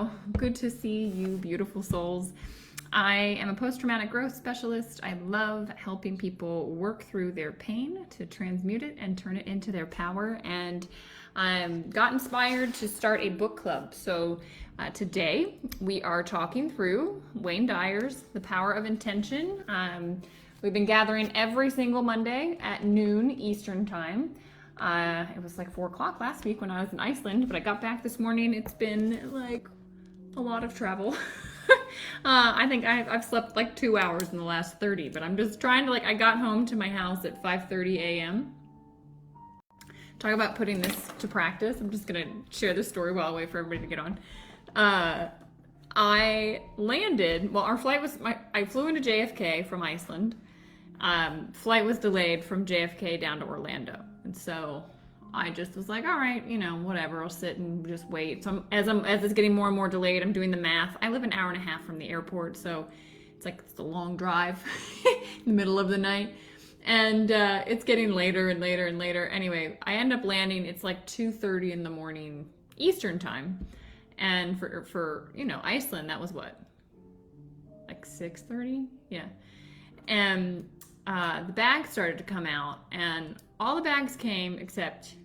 Hello, good to see you, beautiful souls. I am a post-traumatic growth specialist. I love helping people work through their pain to transmute it and turn it into their power. And I got inspired to start a book club. So today we are talking through Wayne Dyer's The Power of Intention. We've been gathering every single Monday at noon Eastern time. It was like 4 o'clock last week when I was in Iceland, but I got back this morning. It's been like a lot of travel. I think I've slept like 2 hours in the last 30, but I'm just trying to I got home to my house at 5:30 a.m. Talk about putting this to practice. I'm just going to share this story while I wait for everybody to get on. I landed, well, our flight was, I flew into JFK from Iceland. Flight was delayed from JFK down to Orlando. And so I just was like, all right, whatever, I'll sit and just wait. So as it's getting more and more delayed, I'm doing the math. I live an hour and a half from the airport, so it's a long drive in the middle of the night. And it's getting later and later and later. Anyway, I end up landing, it's like 2:30 in the morning Eastern time. And for Iceland, that was what? Like 6:30? Yeah. And the bags started to come out, and all the bags came except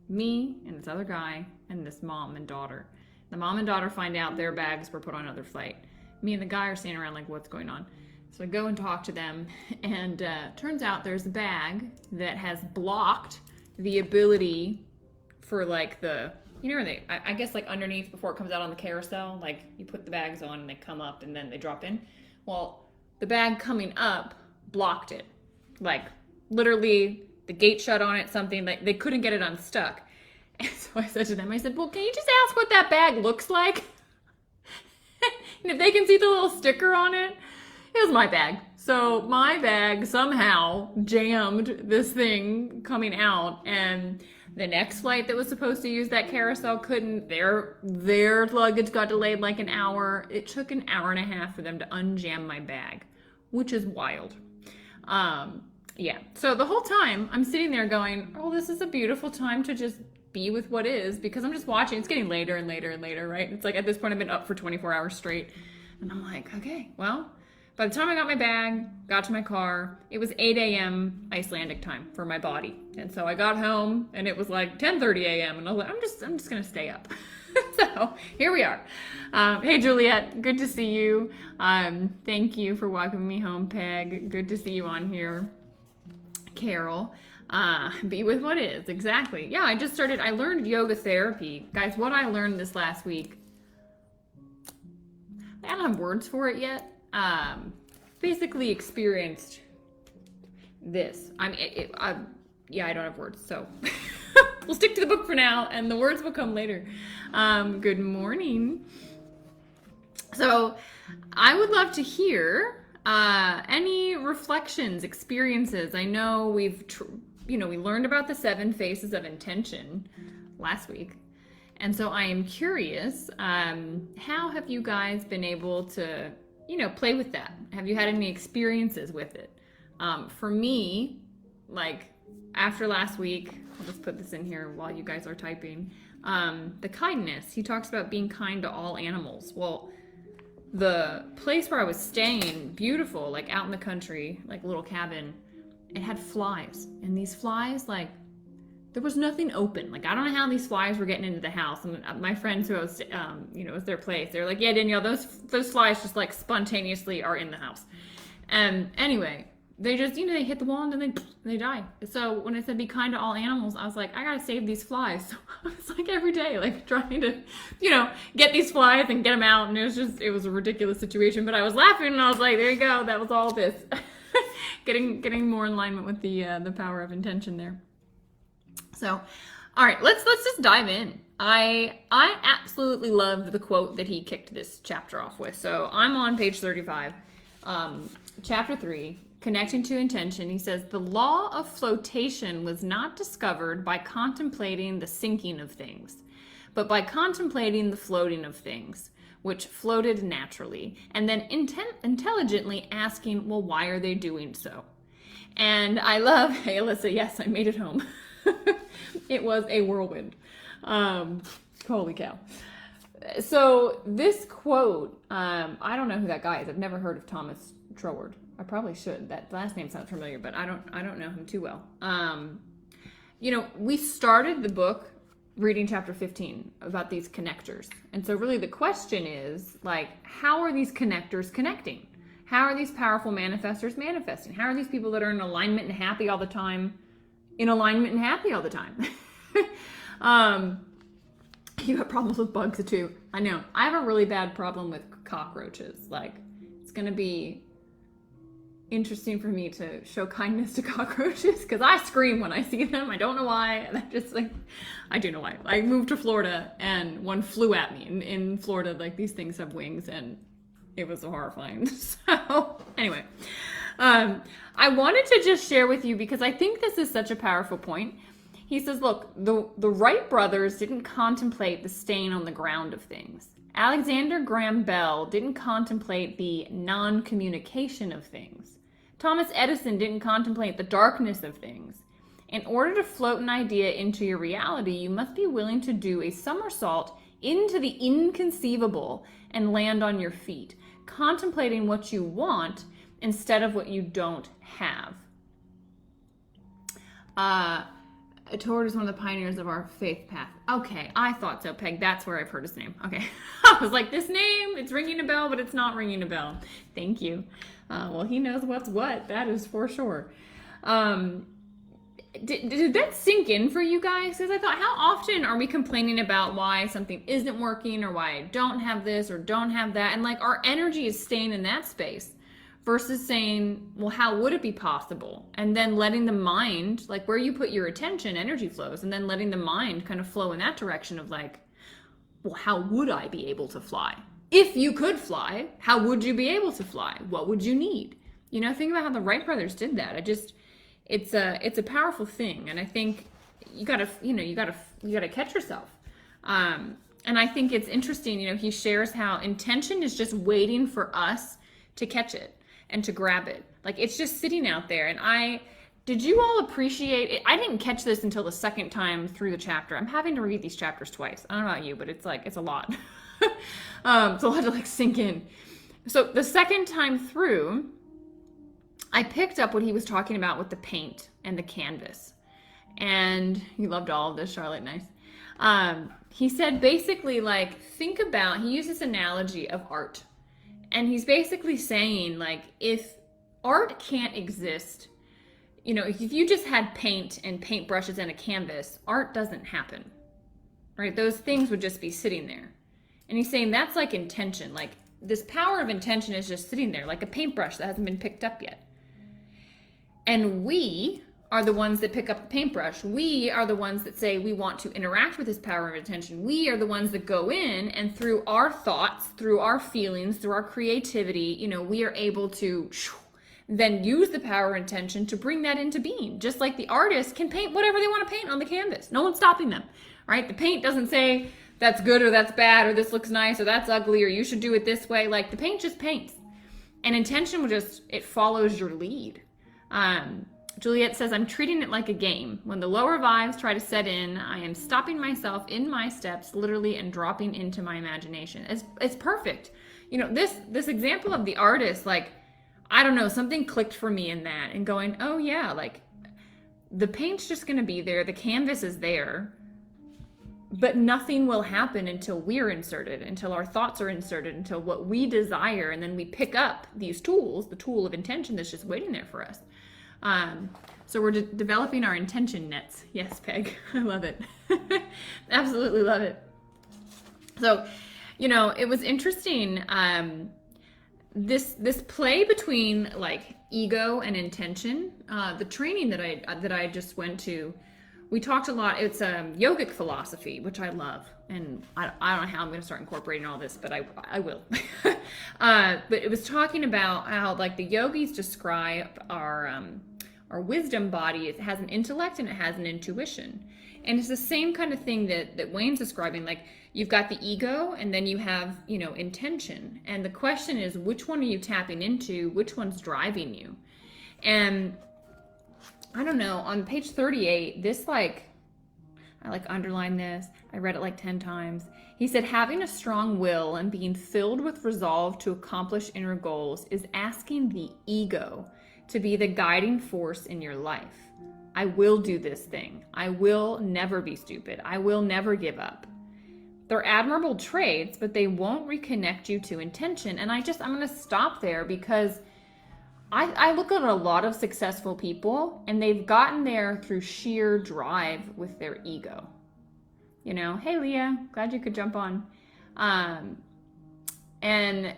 me and this other guy and this mom and daughter. The mom and daughter find out their bags were put on another flight. Me and the guy are standing around like, what's going on? So I go and talk to them, and turns out there's a bag that has blocked the ability for the, where they, I guess underneath before it comes out on the carousel, you put the bags on and they come up and then they drop in. Well, the bag coming up blocked it. Literally the gate shut on it, something, they couldn't get it unstuck. And so I said to them, well, can you just ask what that bag looks like? And if they can see the little sticker on it, it was my bag. So my bag somehow jammed this thing coming out, and the next flight that was supposed to use that carousel couldn't. Their luggage got delayed like an hour. It took an hour and a half for them to unjam my bag, which is wild. Yeah. So the whole time I'm sitting there going, oh, this is a beautiful time to just be with what is, because I'm just watching. It's getting later and later and later, right? It's at this point I've been up for 24 hours straight. And I'm like, okay, well, by the time I got my bag, got to my car, it was 8 a.m. Icelandic time for my body. And so I got home and it was like 10:30 a.m. and I was like, I'm just going to stay up. So here we are. Hey, Juliet, good to see you. Thank you for welcoming me home, Peg. Good to see you on here. Carol, be with what is, exactly. Yeah, I learned yoga therapy. Guys, what I learned this last week, I don't have words for it yet. Basically experienced this. I don't have words, so we'll stick to the book for now, and the words will come later. Good morning. So I would love to hear any reflections, experiences. I know we learned about the 7 phases of intention last week. And so I am curious, how have you guys been able to, play with that? Have you had any experiences with it? For me, after last week, I'll just put this in here while you guys are typing, the kindness. He talks about being kind to all animals. Well, the place where I was staying, beautiful, out in the country, a little cabin, it had flies. And these flies, there was nothing open. I don't know how these flies were getting into the house. And my friends who I was, it was their place. They're like, yeah, Danielle, those flies just spontaneously are in the house. And anyway, they just, they hit the wall and then they die. So when I said be kind to all animals, I was like, I gotta save these flies. So I was every day, trying to, get these flies and get them out. And it was a ridiculous situation. But I was laughing and I was like, there you go. That was all this. getting more in alignment with the power of intention there. So, all right, let's just dive in. I absolutely loved the quote that he kicked this chapter off with. So I'm on page 35, chapter 3, connecting to intention. He says, the law of flotation was not discovered by contemplating the sinking of things, but by contemplating the floating of things, which floated naturally, and then intelligently asking, well, why are they doing so? And I love, hey, Alyssa, yes, I made it home. It was a whirlwind. Holy cow. So this quote, I don't know who that guy is. I've never heard of Thomas Troward. I probably should. That last name sounds familiar, but I don't know him too well. We started the book reading chapter 15 about these connectors. And so really the question is, like, how are these connectors connecting? How are these powerful manifestors manifesting? How are these people that are in alignment and happy all the time in alignment and happy all the time? You have problems with bugs too. I know. I have a really bad problem with cockroaches. Like, it's going to be interesting for me to show kindness to cockroaches because I scream when I see them. I don't know why. And I do know why. I moved to Florida and one flew at me. In Florida, like, these things have wings and it was horrifying. So anyway, I wanted to just share with you because I think this is such a powerful point. He says, look, the Wright brothers didn't contemplate the stain on the ground of things. Alexander Graham Bell didn't contemplate the non-communication of things. Thomas Edison didn't contemplate the darkness of things. In order to float an idea into your reality, you must be willing to do a somersault into the inconceivable and land on your feet, contemplating what you want instead of what you don't have. Toward is one of the pioneers of our faith path. Okay, I thought so, Peg. That's where I've heard his name. Okay. I was like, this name, it's ringing a bell, but it's not ringing a bell. Thank you. Well, he knows what's what. That is for sure. Did that sink in for you guys? Because I thought, how often are we complaining about why something isn't working or why I don't have this or don't have that? And like our energy is staying in that space versus saying, well, how would it be possible? And then letting the mind, like where you put your attention, energy flows, and then letting the mind kind of flow in that direction of like, well, how would I be able to fly? If you could fly, how would you be able to fly? What would you need? Think about how the Wright brothers did that. It's a powerful thing. And I think you gotta catch yourself. And I think it's interesting, he shares how intention is just waiting for us to catch it and to grab it. Like it's just sitting out there. And did you all appreciate it? I didn't catch this until the second time through the chapter. I'm having to read these chapters twice. I don't know about you, but it's a lot. So I'll have to like sink in. So the second time through, I picked up what he was talking about with the paint and the canvas. And you loved all of this, Charlotte. Nice. He said basically like, he used this analogy of art. And he's basically saying like, if art can't exist, if you just had paint and paintbrushes and a canvas, art doesn't happen, right? Those things would just be sitting there. And he's saying that's like intention. Like this power of intention is just sitting there like a paintbrush that hasn't been picked up yet. And we are the ones that pick up the paintbrush. We are the ones that say we want to interact with this power of intention. We are the ones that go in and through our thoughts, through our feelings, through our creativity, we are able to then use the power of intention to bring that into being. Just like the artist can paint whatever they want to paint on the canvas. No one's stopping them, right? The paint doesn't say that's good or that's bad or this looks nice or that's ugly or you should do it this way. Like the paint just paints. And intention it follows your lead. Juliet says, I'm treating it like a game. When the lower vibes try to set in, I am stopping myself in my steps, literally, and dropping into my imagination. It's perfect. This example of the artist, like, I don't know, something clicked for me in that and going, oh yeah, like the paint's just going to be there. The canvas is there, but nothing will happen until we're inserted, until our thoughts are inserted, until what we desire. And then we pick up these tools, the tool of intention that's just waiting there for us. So we're developing our intention nets. Yes, Peg. I love it. Absolutely love it. So, it was interesting. This play between like ego and intention, the training that I just went to, we talked a lot. It's yogic philosophy, which I love. And I don't know how I'm going to start incorporating all this, but I will. But it was talking about how like the yogis describe our wisdom body. It has an intellect and it has an intuition. And it's the same kind of thing that Wayne's describing. Like you've got the ego and then you have, intention. And the question is, which one are you tapping into? Which one's driving you? And I don't know, on page 38, this like, I like underlined this. I read it like 10 times. He said, having a strong will and being filled with resolve to accomplish inner goals is asking the ego to be the guiding force in your life. I will do this thing. I will never be stupid. I will never give up. They're admirable traits, but they won't reconnect you to intention. And I'm going to stop there because I look at a lot of successful people and they've gotten there through sheer drive with their ego. You know, hey, Leah, glad you could jump on. And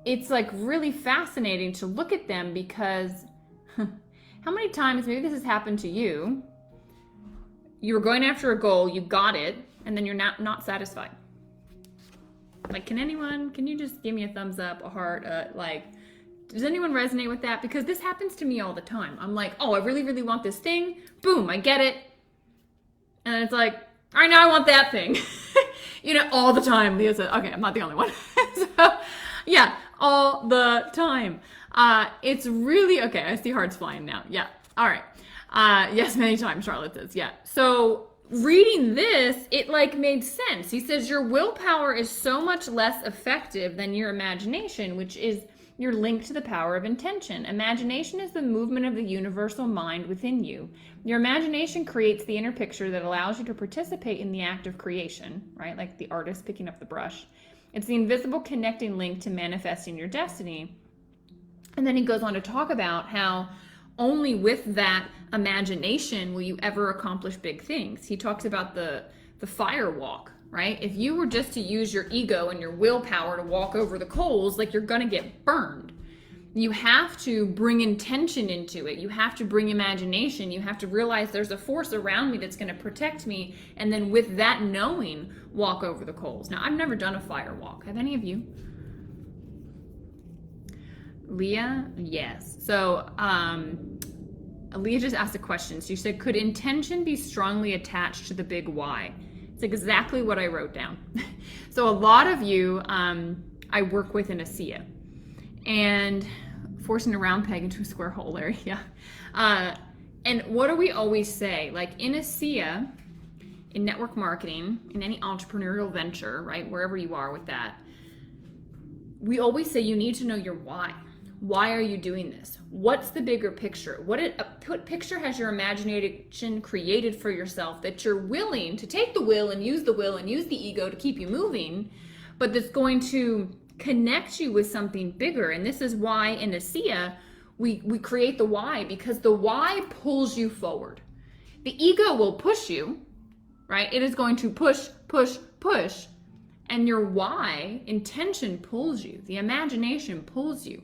it's like really fascinating to look at them because how many times, maybe this has happened to you, you were going after a goal, you got it, and then you're not satisfied. Like, can you just give me a thumbs up, a heart, does anyone resonate with that? Because this happens to me all the time. I'm like, oh, I really, really want this thing. Boom, I get it. And it's like, all right, now I want that thing. All the time. Leah said, okay, I'm not the only one. So, yeah, all the time. It's really, okay, I see hearts flying now. Yeah, all right. Yes, many times, Charlotte says, yeah. So reading this, it made sense. He says, your willpower is so much less effective than your imagination, which is you're linked to the power of intention. Imagination is the movement of the universal mind within you. Your imagination creates the inner picture that allows you to participate in the act of creation, right? Like the artist picking up the brush. It's the invisible connecting link to manifesting your destiny. And then he goes on to talk about how only with that imagination will you ever accomplish big things. He talks about the fire walk, right? If you were just to use your ego and your willpower to walk over the coals, you're gonna get burned. You have to bring intention into it. You have to bring imagination. You have to realize there's a force around me that's gonna protect me. And then with that knowing, walk over the coals. Now, I've never done a fire walk. Have any of you? Leah? Yes. So, Leah just asked a question. She said, could intention be strongly attached to the big why? It's exactly what I wrote down. So a lot of you, I work with in ASEA, and forcing a round peg into a square hole, Larry, yeah. And what do we always say? In ASEA, in network marketing, in any entrepreneurial venture, right, wherever you are with that, we always say you need to know your why. Why are you doing this? What's the bigger picture? What picture has your imagination created for yourself that you're willing to take the will and use the ego to keep you moving, but that's going to connect you with something bigger? And this is why in ASEA, we create the why, because the why pulls you forward. The ego will push you, right? It is going to push, push, push. And your why, intention, pulls you. The imagination pulls you.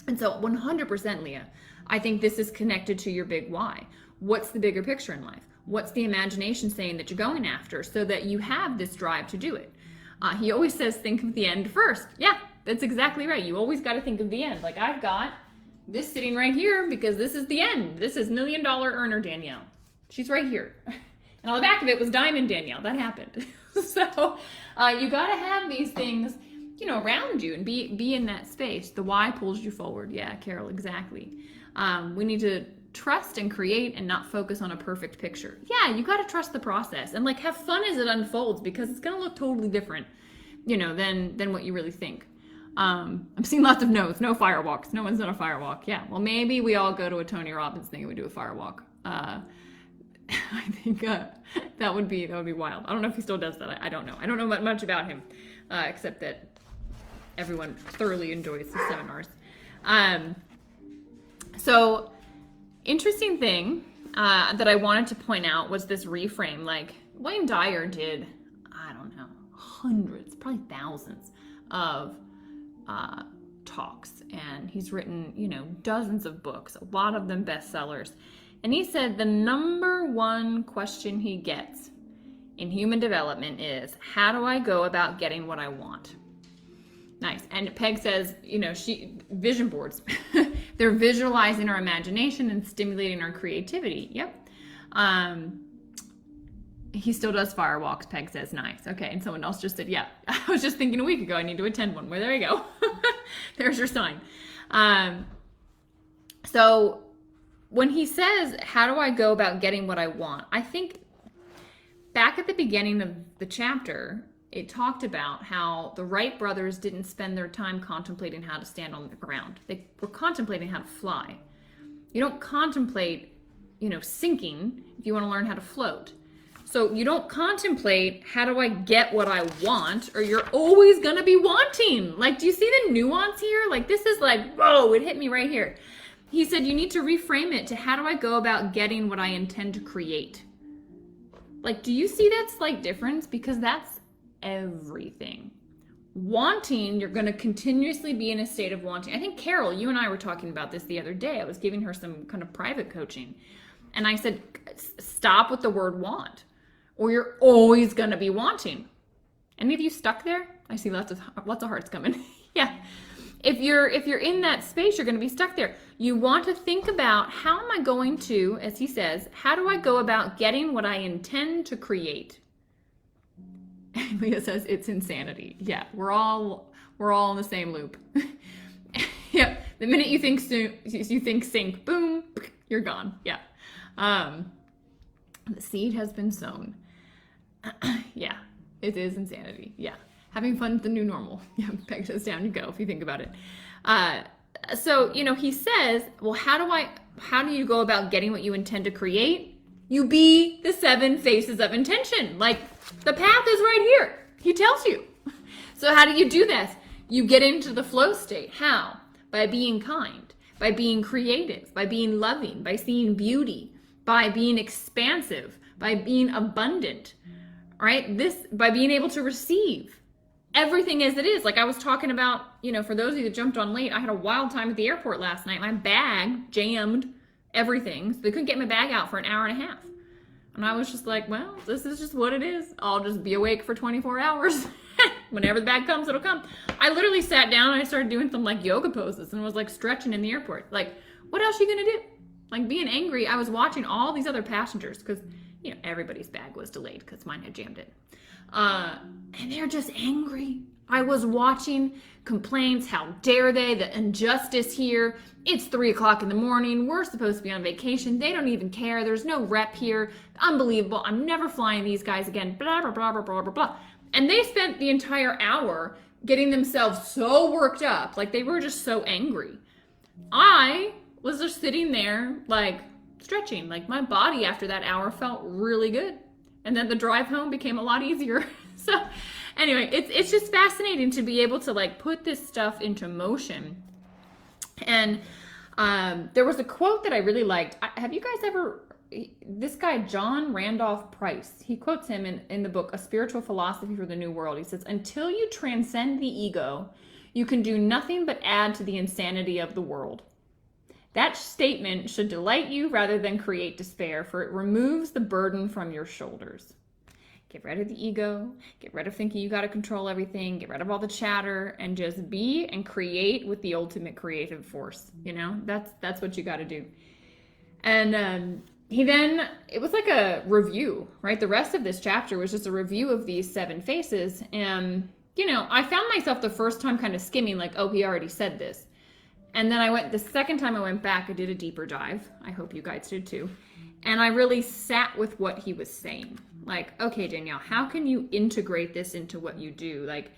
And so 100%, Leah, I think this is connected to your big why. What's the bigger picture in life? What's the imagination saying that you're going after so that you have this drive to do it? He always says, think of the end first. Yeah, that's exactly right. You always got to think of the end. I've got this sitting right here because this is the end. This is $1 million earner Danielle. She's right here. And on the back of it was Diamond Danielle. That happened. So you got to have these things around you and be in that space. The why pulls you forward. Yeah, Carol, exactly. We need to trust and create and not focus on a perfect picture. Yeah, you got to trust the process and have fun as it unfolds, because it's going to look totally different, than what you really think. I'm seeing lots of no's, no firewalks. No one's done a firewalk. Yeah, well, maybe we all go to a Tony Robbins thing and we do a firewalk. I think that would be wild. I don't know if he still does that. I don't know. I don't know much about him, except that everyone thoroughly enjoys the seminars. So interesting thing that I wanted to point out was this reframe. Wayne Dyer did, I don't know, hundreds, probably thousands of talks, and he's written, dozens of books, a lot of them bestsellers. And he said the number one question he gets in human development is, how do I go about getting what I want? Nice. And Peg says, vision boards. They're visualizing our imagination and stimulating our creativity. Yep. He still does firewalks, Peg says. Nice. Okay. And someone else just said, yeah, I was just thinking a week ago I need to attend one. Well, there you go. There's your sign. So when he says, how do I go about getting what I want? I think back at the beginning of the chapter, it talked about how the Wright brothers didn't spend their time contemplating how to stand on the ground. They were contemplating how to fly. You don't contemplate, sinking if you want to learn how to float. So you don't contemplate, how do I get what I want, or you're always going to be wanting. Like, do you see the nuance here? Like, this is like, whoa, it hit me right here. He said, you need to reframe it to, how do I go about getting what I intend to create? Like, do you see that slight difference? Because that's everything. Wanting, you're going to continuously be in a state of wanting. I think, Carol, you and I were talking about this the other day. I was giving her some kind of private coaching. And I said, stop with the word want, or you're always going to be wanting. Any of you stuck there? I see lots of hearts coming. Yeah. If you're in that space, you're going to be stuck there. You want to think about, how am I going to, as he says, how do I go about getting what I intend to create? And Leah says it's insanity. Yeah, we're all in the same loop. Yeah, the minute you think sink, boom, you're gone. Yeah. The seed has been sown. Yeah, it is insanity. Yeah. Having fun is the new normal. Yeah, peg says down you go if you think about it. So, he says, well, how do you go about getting what you intend to create? You be the 7 faces of intention. Like, the path is right here. He tells you. So how do you do this? You get into the flow state. How? By being kind, by being creative, by being loving, by seeing beauty, by being expansive, by being abundant, right? By being able to receive everything as it is. Like I was talking about, for those of you that jumped on late, I had a wild time at the airport last night. My bag jammed everything. So they couldn't get my bag out for an hour and a half. And I was just like, well, this is just what it is. I'll just be awake for 24 hours. Whenever the bag comes, it'll come. I literally sat down and I started doing some like yoga poses and was like stretching in the airport. Like, what else are you going to do? Like being angry, I was watching all these other passengers because, everybody's bag was delayed because mine had jammed it. And they're just angry. I was watching complaints. How dare they? The injustice here. It's 3:00 in the morning. We're supposed to be on vacation. They don't even care. There's no rep here. Unbelievable. I'm never flying these guys again. Blah, blah, blah, blah, blah, blah, blah. And they spent the entire hour getting themselves so worked up. Like they were just so angry. I was just sitting there like stretching. Like my body after that hour felt really good. And then the drive home became a lot easier. So anyway, it's just fascinating to be able to like put this stuff into motion. And there was a quote that I really liked. Have you guys ever, this guy, John Randolph Price, he quotes him in the book, A Spiritual Philosophy for the New World. He says, until you transcend the ego, you can do nothing but add to the insanity of the world. That statement should delight you rather than create despair, for it removes the burden from your shoulders. Get rid of the ego, get rid of thinking you got to control everything, get rid of all the chatter, and just be and create with the ultimate creative force. That's what you got to do. And it was like a review, right? The rest of this chapter was just a review of these 7 faces. And, I found myself the first time kind of skimming like, oh, he already said this. And then the second time I went back, I did a deeper dive. I hope you guys did too. And I really sat with what he was saying. Like, okay, Danielle, how can you integrate this into what you do? Like,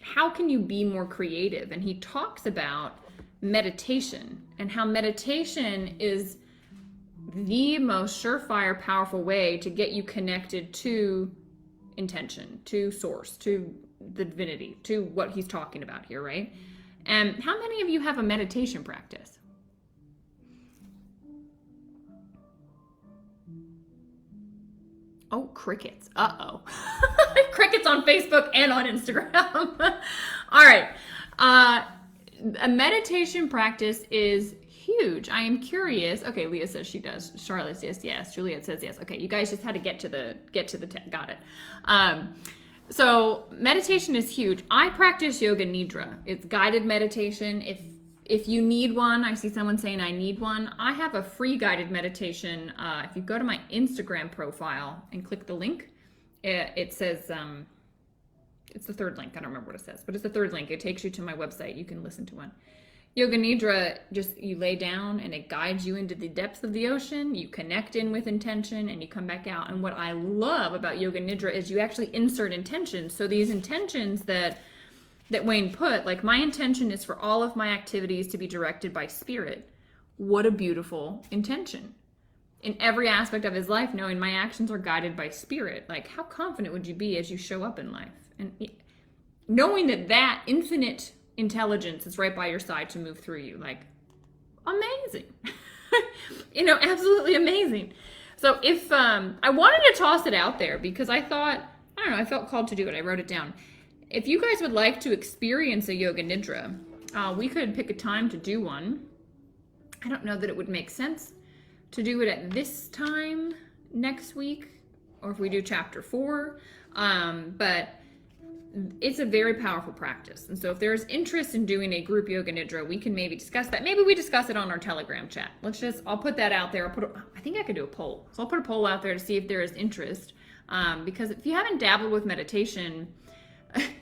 how can you be more creative? And he talks about meditation and how meditation is the most surefire, powerful way to get you connected to intention, to source, to the divinity, to what he's talking about here, right? And how many of you have a meditation practice? Oh, crickets. Uh-oh. Crickets on Facebook and on Instagram. All right. A meditation practice is huge. I am curious. Okay, Leah says she does. Charlotte says yes. Juliet says yes. Okay, you guys just had to get to the got it. So meditation is huge. I practice yoga nidra. It's guided meditation. If you need one, I see someone saying I need one. I have a free guided meditation. If you go to my Instagram profile and click the link, it says, it's the third link. I don't remember what it says, but it's the third link. It takes you to my website. You can listen to one. Yoga Nidra, just you lay down and it guides you into the depths of the ocean. You connect in with intention and you come back out. And what I love about Yoga Nidra is you actually insert intentions. So these intentions that Wayne put, like, my intention is for all of my activities to be directed by spirit. What a beautiful intention. In every aspect of his life, knowing my actions are guided by spirit. Like, how confident would you be as you show up in life? And knowing that infinite intelligence is right by your side to move through you, like, amazing. Absolutely amazing. So if I wanted to toss it out there because I thought, I don't know, I felt called to do it. I wrote it down. If you guys would like to experience a Yoga Nidra, we could pick a time to do one. I don't know that it would make sense to do it at this time next week, or if we do chapter 4, but it's a very powerful practice. And so if there's interest in doing a group Yoga Nidra, we can maybe discuss that. Maybe we discuss it on our Telegram chat. I'll put that out there. I think I could do a poll. So I'll put a poll out there to see if there is interest. Because if you haven't dabbled with meditation,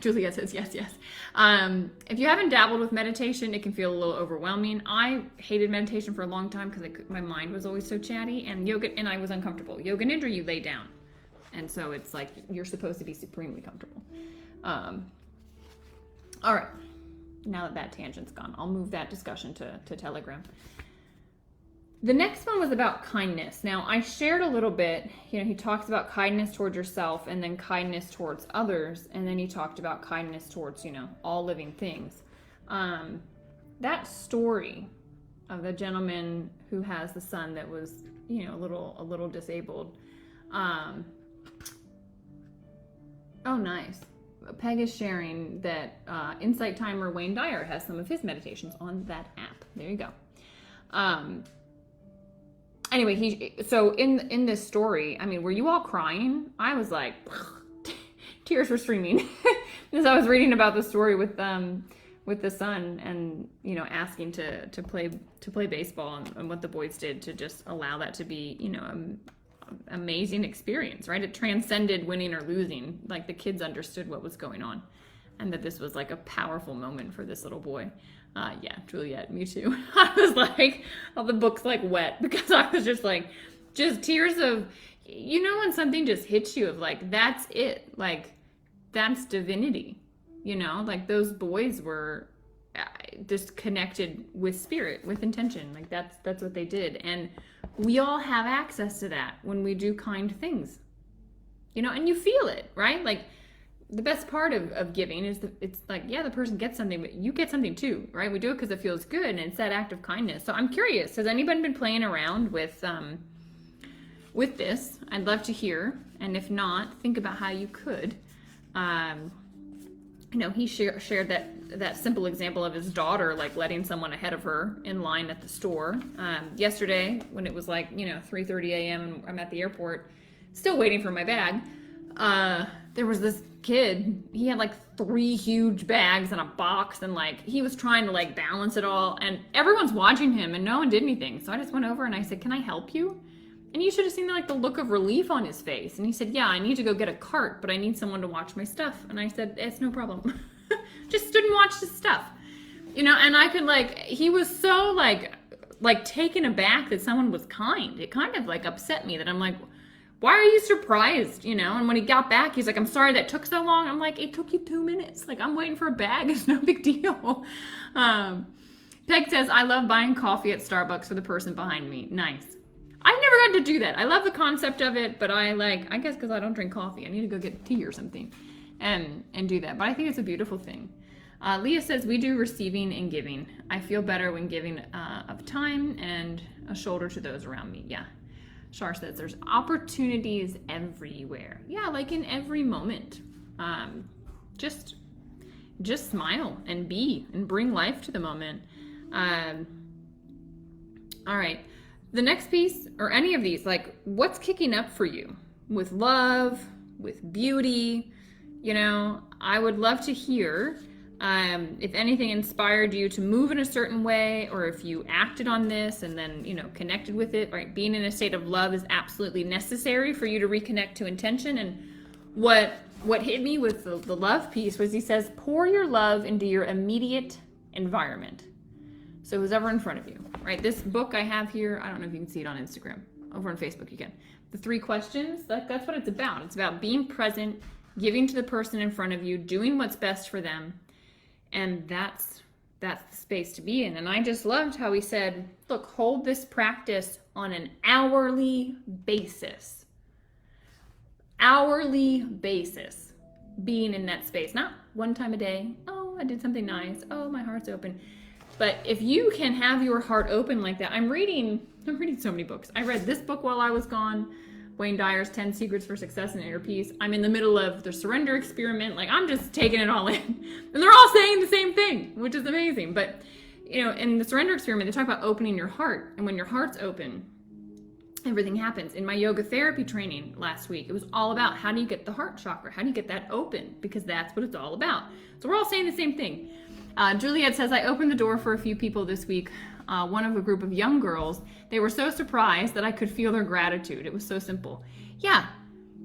Juliet says yes. If you haven't dabbled with meditation, it can feel a little overwhelming. I hated meditation for a long time because my mind was always so chatty, and I was uncomfortable. Yoga Nidra, you lay down. And so it's like you're supposed to be supremely comfortable. All right, now that tangent's gone, I'll move that discussion to Telegram. The next one was about kindness. Now, I shared a little bit, he talks about kindness towards yourself and then kindness towards others. And then he talked about kindness towards, all living things. That story of the gentleman who has the son that was, a little disabled. Oh, nice. Peg is sharing that Insight Timer Wayne Dyer has some of his meditations on that app. There you go. Anyway, so in this story, were you all crying? I was like, tears were streaming as I was reading about the story with the son and asking to play baseball and what the boys did to just allow that to be amazing experience, right? It transcended winning or losing. Like, the kids understood what was going on and that this was like a powerful moment for this little boy. Yeah, Juliet, me too. I was like, all the book's like wet because I was just like, just tears of, when something just hits you of like, that's it. Like, that's divinity, like those boys were just connected with spirit, with intention. Like that's what they did. And we all have access to that when we do kind things, and you feel it, right? Like, the best part of giving is it's like, yeah, the person gets something, but you get something too, right? We do it because it feels good, and it's that act of kindness. So I'm curious, has anybody been playing around with this? I'd love to hear. And if not, think about how you could. He shared that simple example of his daughter, like letting someone ahead of her in line at the store. Yesterday, when it was like, 3:30 a.m. and I'm at the airport, still waiting for my bag, there was this kid. He had like 3 huge bags and a box, and like he was trying to like balance it all, and everyone's watching him and no one did anything. So I just went over and I said, "Can I help you?" And you should have seen like the look of relief on his face. And he said, "Yeah, I need to go get a cart, but I need someone to watch my stuff." And I said, "It's no problem." Just stood and watched his stuff, and I could he was so like taken aback that someone was kind. It kind of like upset me that I'm like, why are you surprised? And when he got back, he's like, "I'm sorry that took so long." I'm like, it took you 2 minutes. Like, I'm waiting for a bag. It's no big deal. Peg says, "I love buying coffee at Starbucks for the person behind me." Nice. I've never got to do that. I love the concept of it, but I guess because I don't drink coffee, I need to go get tea or something and do that. But I think it's a beautiful thing. Leah says, "We do receiving and giving. I feel better when giving of time and a shoulder to those around me." Yeah. Shar says, "There's opportunities everywhere." Yeah, like in every moment. Just smile and be and bring life to the moment. All right. The next piece, or any of these, like, what's kicking up for you with love, with beauty? I would love to hear if anything inspired you to move in a certain way, or if you acted on this and then, connected with it, right? Being in a state of love is absolutely necessary for you to reconnect to intention. And what hit me with the love piece was he says, pour your love into your immediate environment. So who's ever in front of you, right? This book I have here, I don't know if you can see it on Instagram. Over on Facebook, you can. The 3 questions, that's what it's about. It's about being present, giving to the person in front of you, doing what's best for them. And that's the space to be in. And I just loved how he said, look, hold this practice on an hourly basis. Hourly basis. Being in that space. Not one time a day. Oh, I did something nice. Oh, my heart's open. But if you can have your heart open like that, I'm reading so many books. I read this book while I was gone, Wayne Dyer's 10 Secrets for Success and Inner Peace. I'm in the middle of the Surrender Experiment. Like, I'm just taking it all in. And they're all saying the same thing, which is amazing. But, you know, in the Surrender Experiment, they talk about opening your heart. And when your heart's open, everything happens. In my yoga therapy training last week, it was all about how do you get the heart chakra? How do you get that open? Because that's what it's all about. So we're all saying the same thing. Juliet says, I opened the door for a few people this week. One of a group of young girls. They were so surprised that I could feel their gratitude. It was so simple. Yeah,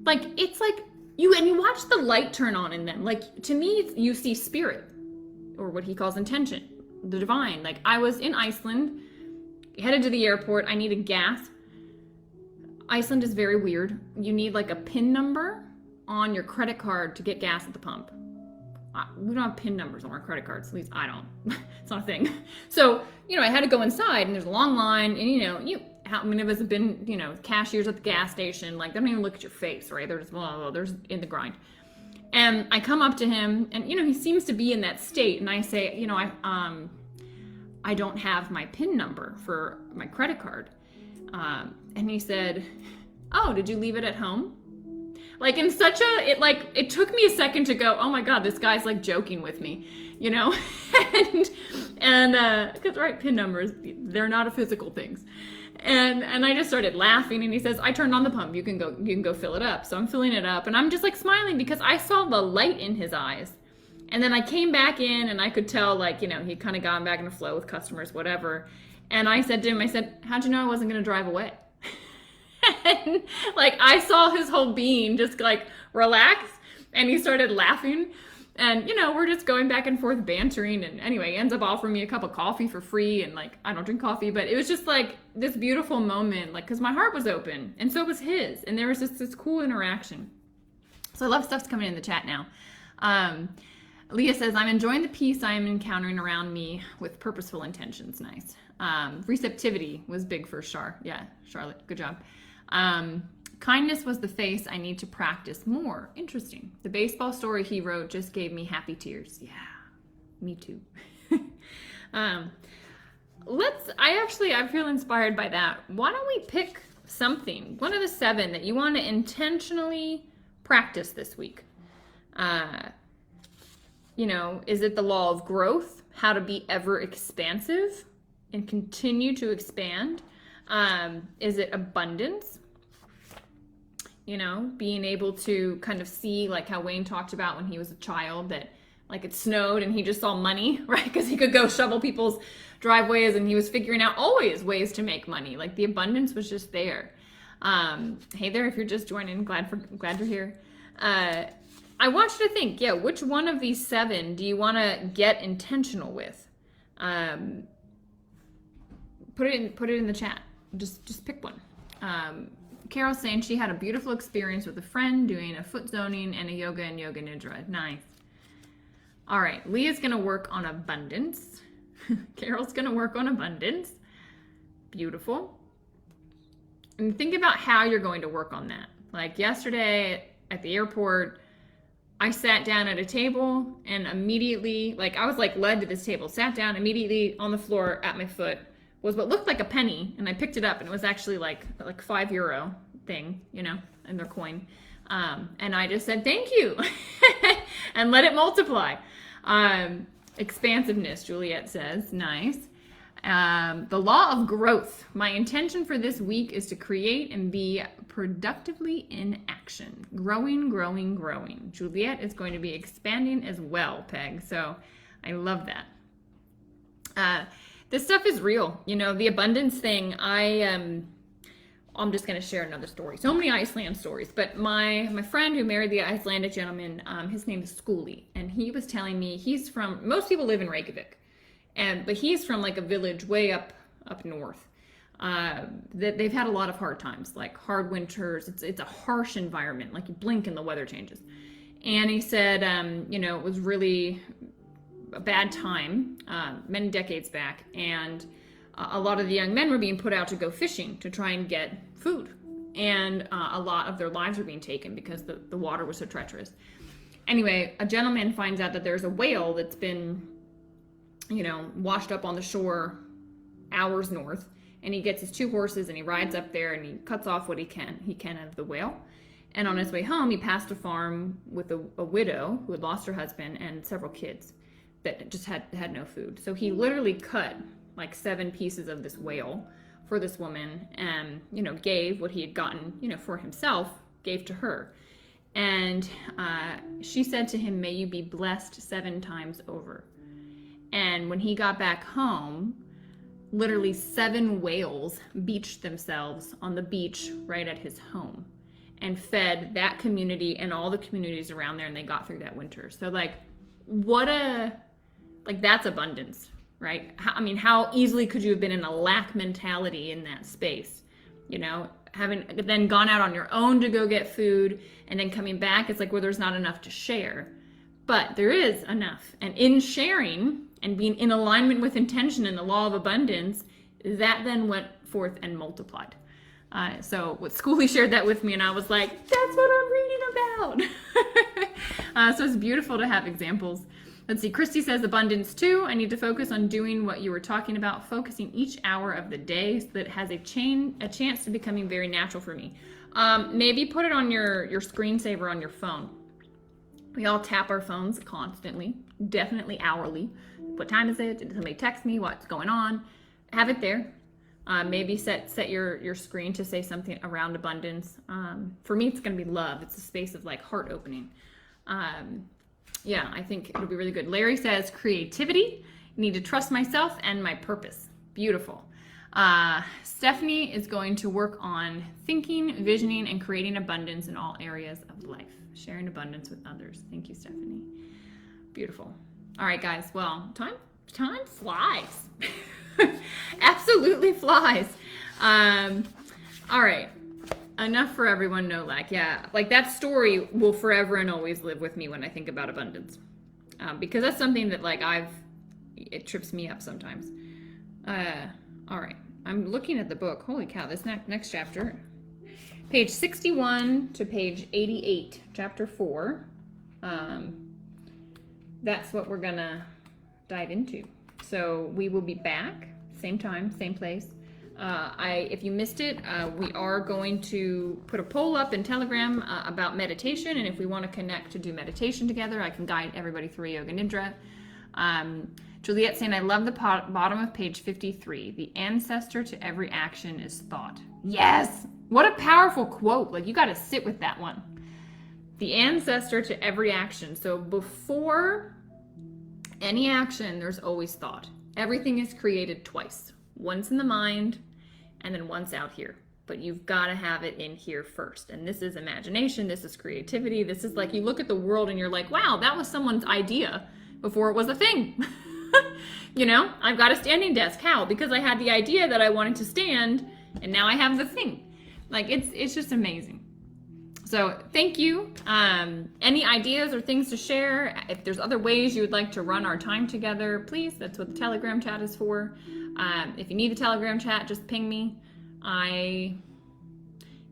like it's like you watch the light turn on in them. Like, to me, you see spirit, or what he calls intention, the divine. Like, I was in Iceland, headed to the airport. I needed gas. Iceland is very weird. You need like a PIN number on your credit card to get gas at the pump. We don't have PIN numbers on our credit cards. At least I don't. It's not a thing. So, you know, I had to go inside and there's a long line and, you know, how many of us have been, you know, cashiers at the gas station, like they don't even look at your face, right? They're just, well, they're in the grind. And I come up to him and, you know, he seems to be in that state. And I say, you know, I don't have my PIN number for my credit card. And he said, oh, did you leave it at home? Like in such a, it took me a second to go, oh my God, this guy's like joking with me, you know? and because right, PIN numbers, they're not a physical things. And I just started laughing and he says, I turned on the pump, you can go fill it up. So I'm filling it up and I'm just like smiling because I saw the light in his eyes. And then I came back in and I could tell, like, you know, he kind of gone back in the flow with customers, whatever. And I said to him, how'd you know I wasn't going to drive away? And like I saw his whole being just like relax and he started laughing and you know we're just going back and forth bantering and anyway he ends up offering me a cup of coffee for free and like I don't drink coffee but it was just like this beautiful moment like because my heart was open and so was his and there was just this cool interaction. So I love stuff's coming in the chat now. Leah says, I'm enjoying the peace I am encountering around me with purposeful intentions. Nice. Receptivity was big for Char. Yeah, Charlotte, good job. Kindness was the face I need to practice more. Interesting. The baseball story he wrote just gave me happy tears. Yeah, me too. I feel inspired by that. Why don't we pick something, one of the 7 that you want to intentionally practice this week? You know, is it the law of growth? How to be ever expansive and continue to expand? Is it abundance? You know, being able to kind of see like how Wayne talked about when he was a child that like it snowed and he just saw money, right? Because he could go shovel people's driveways and he was figuring out always ways to make money. Like the abundance was just there. Hey there, if you're just joining, glad you're here. I want you to think, which one of these 7 do you want to get intentional with? Put it in the chat. Just pick one. Carol's saying she had a beautiful experience with a friend doing a foot zoning and a yoga and yoga nidra. Nice. All right, Leah's gonna work on abundance. Carol's gonna work on abundance. Beautiful. And think about how you're going to work on that. Like yesterday at the airport, I sat down at a table and immediately, like I was like led to this table, sat down immediately on the floor at my foot was what looked like a penny, and I picked it up, and it was actually like €5 thing, you know, and their coin. And I just said, thank you, and let it multiply. Expansiveness, Juliet says, nice. The law of growth. My intention for this week is to create and be productively in action. Growing, growing, growing. Juliet is going to be expanding as well, Peg. So I love that. This stuff is real. You know, the abundance thing, I'm just going to share another story. So many Iceland stories. But my friend who married the Icelandic gentleman, his name is Skuli. And he was telling me most people live in Reykjavik. but he's from like a village way up north. That they've had a lot of hard times, like hard winters. It's a harsh environment. Like you blink and the weather changes. And he said, it was really a bad time many decades back, and a lot of the young men were being put out to go fishing to try and get food, and a lot of their lives were being taken because the water was so treacherous. Anyway, a gentleman finds out that there's a whale that's been, washed up on the shore hours north, and he gets his 2 horses and he rides up there and he cuts off what he can out of the whale. And on his way home, he passed a farm with a widow who had lost her husband and several kids that just had no food. So he literally cut like 7 pieces of this whale for this woman and, gave what he had gotten, for himself, gave to her. And she said to him, "May you be blessed 7 times over." And when he got back home, literally 7 whales beached themselves on the beach right at his home and fed that community and all the communities around there, and they got through that winter. So that's abundance, right? How easily could you have been in a lack mentality in that space? Having then gone out on your own to go get food and then coming back, it's like, well, there's not enough to share. But there is enough. And in sharing and being in alignment with intention and the law of abundance, that then went forth and multiplied. So what Schoolie shared that with me, and I was like, that's what I'm reading about. So it's beautiful to have examples. Let's see, Christy says abundance too. I need to focus on doing what you were talking about, focusing each hour of the day so that it has a chance to becoming very natural for me. Maybe put it on your screensaver on your phone. We all tap our phones constantly, definitely hourly. What time is it? Did somebody text me? What's going on? Have it there. Maybe set your screen to say something around abundance. For me, it's going to be love. It's a space of like heart opening. I think it'll be really good. Larry says creativity. Need to trust myself and my purpose. Beautiful. Stephanie is going to work on thinking, visioning, and creating abundance in all areas of life. Sharing abundance with others. Thank you, Stephanie. Beautiful. All right, guys. Well, time flies. Absolutely flies. All right. Enough for everyone, no lack. Yeah, like that story will forever and always live with me when I think about abundance, because that's something that it trips me up sometimes. All right, I'm looking at the book. Holy cow, this next chapter, page 61 to page 88, chapter 4. That's what we're gonna dive into. So we will be back, same time, same place. If you missed it, we are going to put a poll up in Telegram about meditation, and if we want to connect to do meditation together, I can guide everybody through Yoga Nidra. Juliet saying, I love the bottom of page 53. The ancestor to every action is thought. Yes! What a powerful quote. Like, you got to sit with that one. The ancestor to every action. So before any action, there's always thought. Everything is created twice. Once in the mind, and then once out here. But you've got to have it in here first. And this is imagination, this is creativity, this is like, you look at the world and you're like, wow, that was someone's idea before it was a thing. I've got a standing desk. How? Because I had the idea that I wanted to stand, and now I have the thing. Like, it's just amazing. So thank you. Any ideas or things to share? If there's other ways you would like to run our time together, please, that's what the Telegram chat is for. If you need the Telegram chat, just ping me. I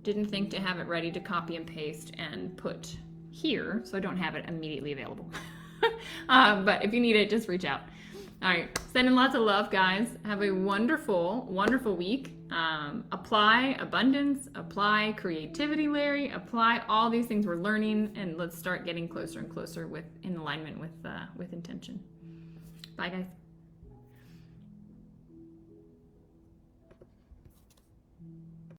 didn't think to have it ready to copy and paste and put here, so I don't have it immediately available. But if you need it, just reach out. All right, sending lots of love, guys. Have a wonderful, wonderful week. Apply abundance, apply creativity, Larry, apply all these things we're learning, and let's start getting closer and closer in alignment with intention. Bye, guys.